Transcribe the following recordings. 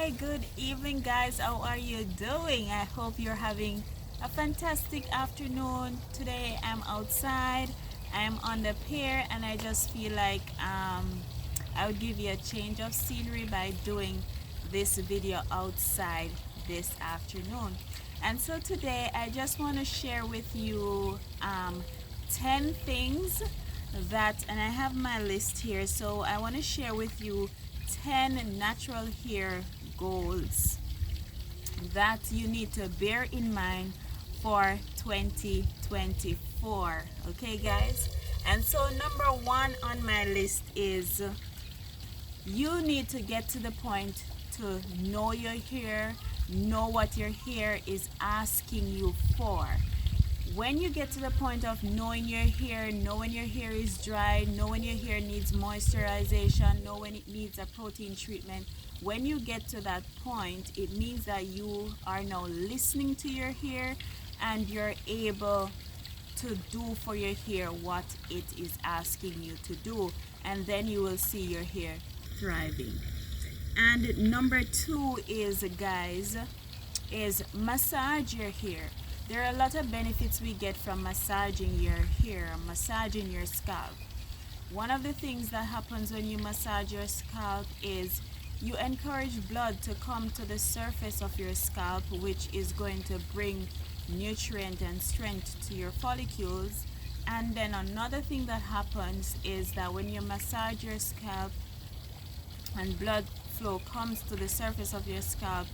Hi, good evening, guys. How are you doing? I hope you're having a fantastic afternoon. Today I'm outside, I'm on the pier, and I just feel like I would give you a change of scenery by doing this video outside this afternoon. And so today I just want to share with you 10 things and I have my list here, so I want to share with you 10 natural hair goals that you need to bear in mind for 2024. Okay, guys? And so, number one on my list is you need to get to the point to know your hair, know what your hair is asking you for. When you get to the point of knowing your hair, knowing your hair is dry, knowing your hair needs moisturization, knowing it needs a protein treatment, when you get to that point, it means that you are now listening to your hair and you're able to do for your hair what it is asking you to do, and then you will see your hair thriving. And number two is, guys, is massage your hair. There are a lot of benefits we get from massaging your hair, massaging your scalp. One of the things that happens when you massage your scalp is you encourage blood to come to the surface of your scalp, which is going to bring nutrient and strength to your follicles. And then another thing that happens is that when you massage your scalp and blood flow comes to the surface of your scalp,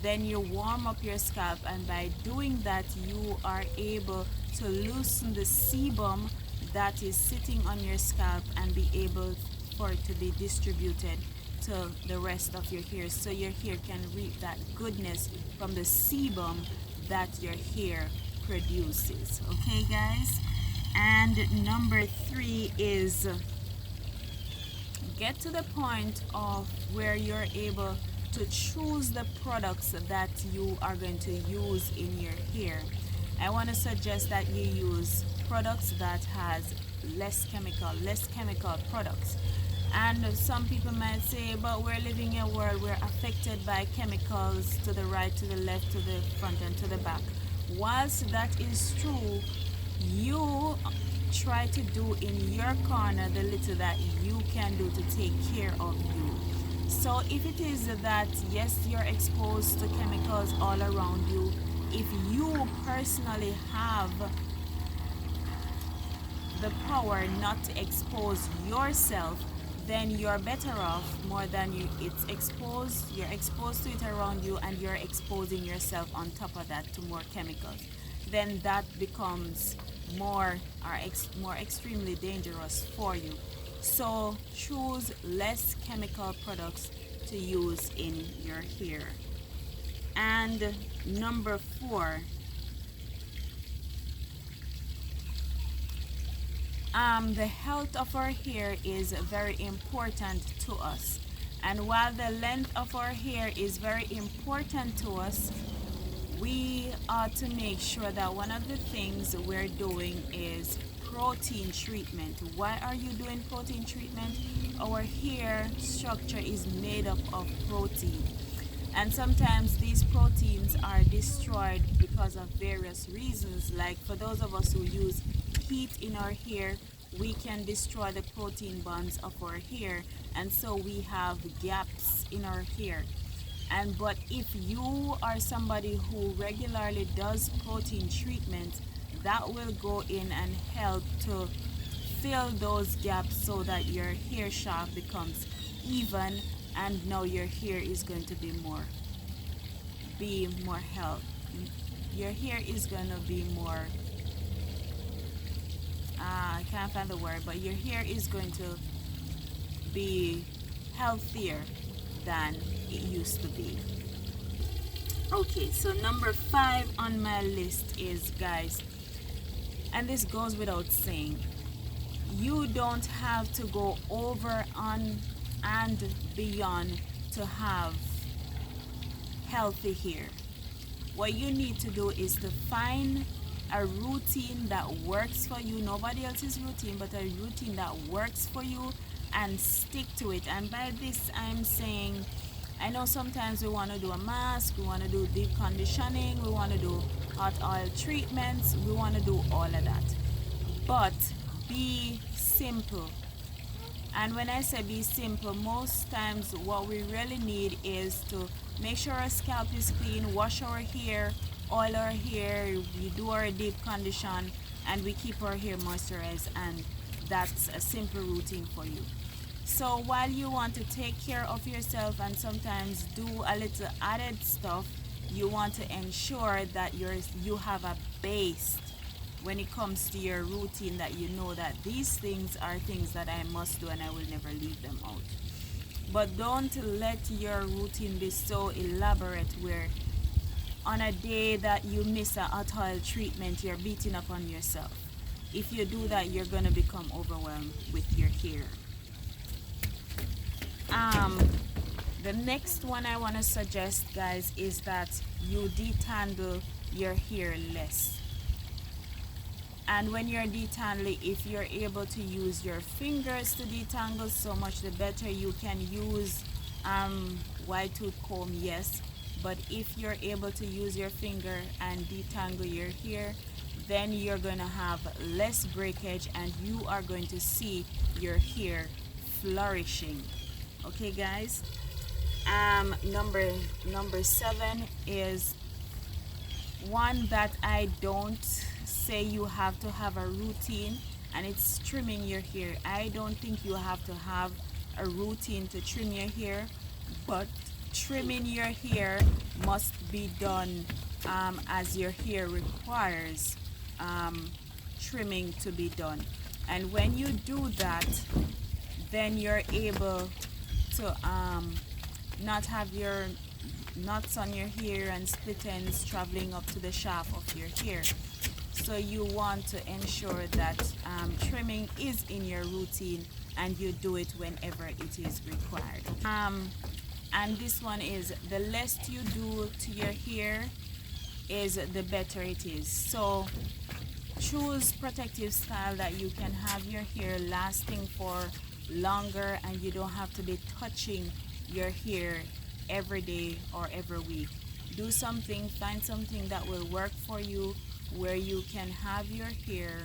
then you warm up your scalp, and by doing that you are able to loosen the sebum that is sitting on your scalp and be able for it to be distributed to the rest of your hair, so your hair can reap that goodness from the sebum that your hair produces. Okay, guys? And number three is get to the point of where you're able to choose the products that you are going to use in your hair. I want to suggest that you use products that has less chemical products. And some people might say, but we're living in a world we're affected by chemicals to the right, to the left, to the front, and to the back. Whilst that is true, you try to do in your corner the little that you can do to take care of you. So if it is that, yes, you're exposed to chemicals all around you, if you personally have the power not to expose yourself, then you're better off more than you're exposed to it around you, and you're exposing yourself on top of that to more chemicals. Then that becomes more extremely dangerous for you. So choose less chemical products to use in your hair. And number four, the health of our hair is very important to us. And while the length of our hair is very important to us, we ought to make sure that one of the things we're doing is protein treatment. Why are you doing protein treatment? Our hair structure is made up of protein, and sometimes these proteins are destroyed because of various reasons. Like for those of us who use heat in our hair, we can destroy the protein bonds of our hair, and so we have gaps in our hair. And but if you are somebody who regularly does protein treatment, that will go in and help to fill those gaps so that your hair shaft becomes even, and now your hair is going to be more health. Your hair is going to be more I can't find the word, but your hair is going to be healthier than it used to be. Okay, so number five on my list is, guys, and this goes without saying, you don't have to go over on and beyond to have healthy hair. What you need to do is to find a routine that works for you, nobody else's routine, but a routine that works for you, and stick to it. And by this I'm saying I know sometimes we want to do a mask, we want to do deep conditioning, we want to do hot oil treatments, we want to do all of that. But be simple. And when I say be simple, most times what we really need is to make sure our scalp is clean, wash our hair, oil our hair, we do our deep condition, and we keep our hair moisturized, and that's a simple routine for you. So while you want to take care of yourself and sometimes do a little added stuff, you want to ensure that you have a base when it comes to your routine, that you know that these things are things that I must do and I will never leave them out. But don't let your routine be so elaborate where on a day that you miss a hot oil treatment, you're beating up on yourself. If you do that, you're going to become overwhelmed with your hair. The next one I want to suggest, guys, is that you detangle your hair less. And when you're detangling, if you're able to use your fingers to detangle, so much the better. You can use wide tooth comb, yes, but if you're able to use your finger and detangle your hair, then you're going to have less breakage and you are going to see your hair flourishing. Okay, guys. Number 7 is one that I don't say you have to have a routine, and it's trimming your hair. I don't think you have to have a routine to trim your hair, but trimming your hair must be done as your hair requires trimming to be done. And when you do that, then you're able to not have your knots on your hair and split ends traveling up to the shaft of your hair. So you want to ensure that trimming is in your routine and you do it whenever it is required. And this one is, the less you do to your hair is the better it is. So choose protective style that you can have your hair lasting for longer and you don't have to be touching your hair every day or every week. Do something, find something that will work for you where you can have your hair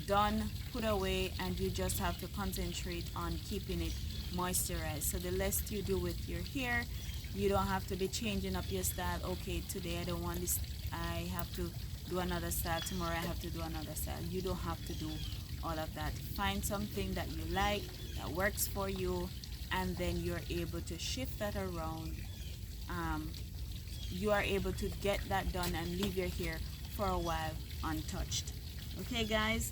done, put away, and you just have to concentrate on keeping it moisturized. So the less you do with your hair, you don't have to be changing up your style. Okay, today I don't want this, I have to do another style, tomorrow I have to do another style. You don't have to do all of that. Find something that you like, that works for you, and then you're able to shift that around. You are able to get that done and leave your hair for a while untouched. Okay, guys.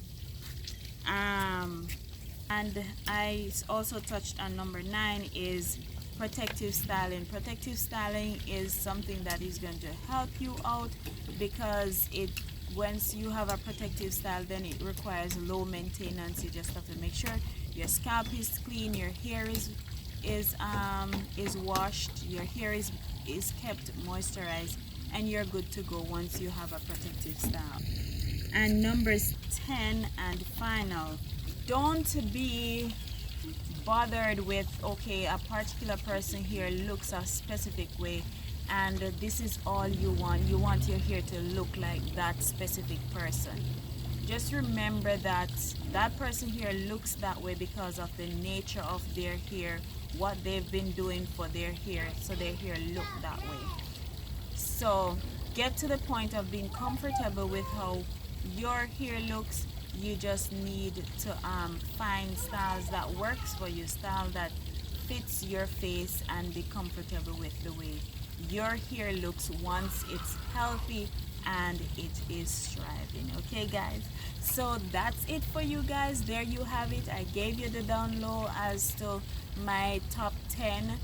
And I also touched on number 9 is protective styling. Protective styling is something that is going to help you out because it, once you have a protective style, then it requires low maintenance. You just have to make sure your scalp is clean, your hair is washed, your hair is kept moisturized, and you're good to go once you have a protective style. And numbers 10 and final, don't be bothered with, okay, a particular person here looks a specific way and this is all you want your hair to look like that specific person. Just remember that that person here looks that way because of the nature of their hair, what they've been doing for their hair, so their hair look that way. So get to the point of being comfortable with how your hair looks. You just need to find styles that works for you, style that fits your face, and be comfortable with the way your hair looks once it's healthy and it is striving. Okay, guys, so that's it for you guys. There you have it. I gave you the down low as to my top 10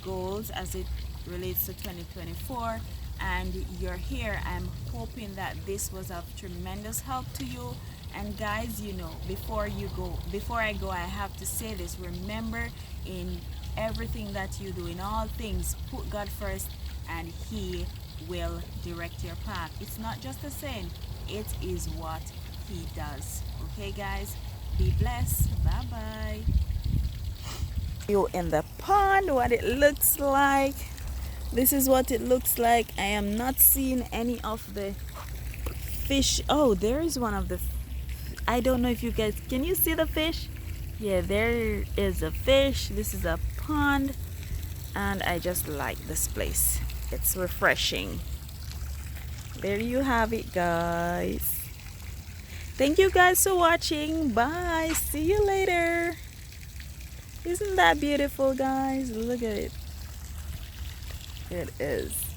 goals as it relates to 2024 and your hair. I'm hoping that this was of tremendous help to you. And guys, you know, before I go, I have to say this: remember, in everything that you do, in all things, put God first and He will direct your path. It's not just a saying, it is what He does. Okay, guys, Be blessed. Bye bye. You in the pond, what it looks like. This is what it looks like. I am not seeing any of the fish. Oh, there is one of the, I don't know if you guys, can you see the fish? Yeah, there is a fish. This is a pond, and I just like this place. It's refreshing. There you have it, guys. Thank you guys for watching. Bye. See you later. Isn't that beautiful, guys? Look at it. It is.